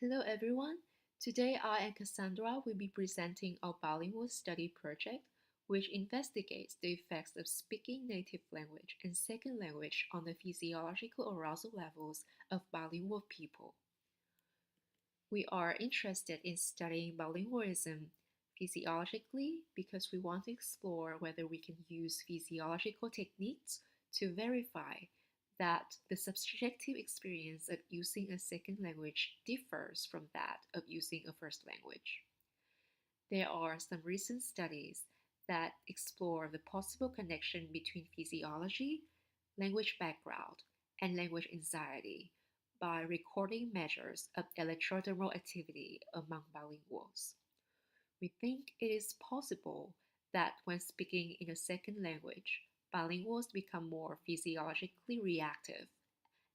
Hello everyone. Today I and Cassandra will be presenting our bilingual study project, which investigates the effects of speaking native language and second language on the physiological arousal levels of bilingual people. We are interested in studying bilingualism physiologically because we want to explore whether we can use physiological techniques to verify that the subjective experience of using a second language differs from that of using a first language. There are some recent studies that explore the possible connection between physiology, language background, and language anxiety by recording measures of electrodermal activity among bilinguals. We think it is possible that when speaking in a second language, bilinguals become more physiologically reactive,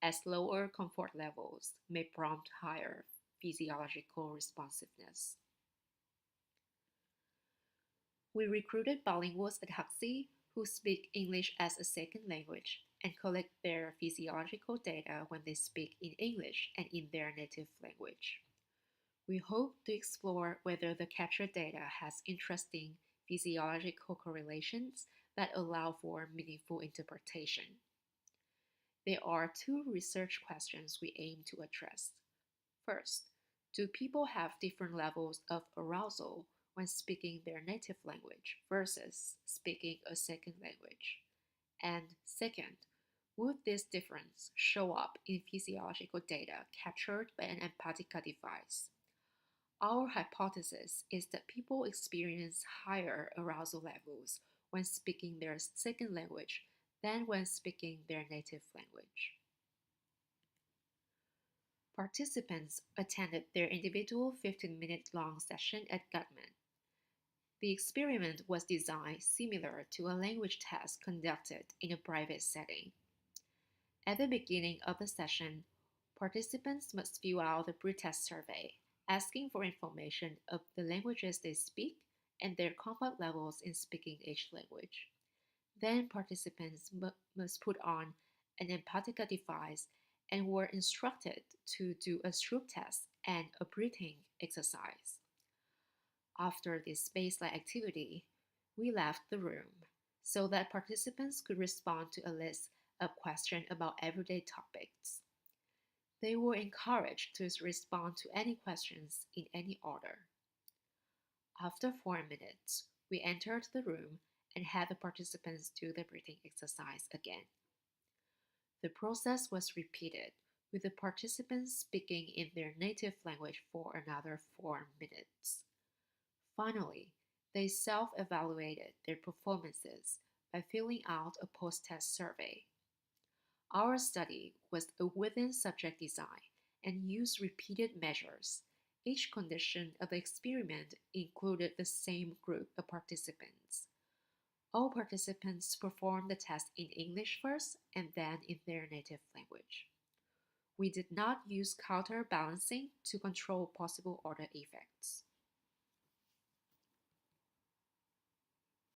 as lower comfort levels may prompt higher physiological responsiveness. We recruited bilinguals at Huxley who speak English as a second language and collect their physiological data when they speak in English and in their native language. We hope to explore whether the captured data has interesting physiological correlations that allow for meaningful interpretation. There are two research questions we aim to address. First, do people have different levels of arousal when speaking their native language versus speaking a second language? And second, would this difference show up in physiological data captured by an Empatica device? Our hypothesis is that people experience higher arousal levels when speaking their second language than when speaking their native language. Participants attended their individual 15-minute-long session at Gutman. The experiment was designed similar to a language test conducted in a private setting. At the beginning of the session, participants must fill out the pretest survey, asking for information of the languages they speak and their comfort levels in speaking each language. Then participants must put on an Empatica device and were instructed to do a Stroop test and a breathing exercise. After this baseline activity, we left the room so that participants could respond to a list of questions about everyday topics. They were encouraged to respond to any questions in any order. After 4 minutes, we entered the room and had the participants do the breathing exercise again. The process was repeated, with the participants speaking in their native language for another 4 minutes. Finally, they self-evaluated their performances by filling out a post-test survey. Our study was a within-subject design and used repeated measures. Each condition of the experiment included the same group of participants. All participants performed the test in English first and then in their native language. We did not use counterbalancing to control possible order effects.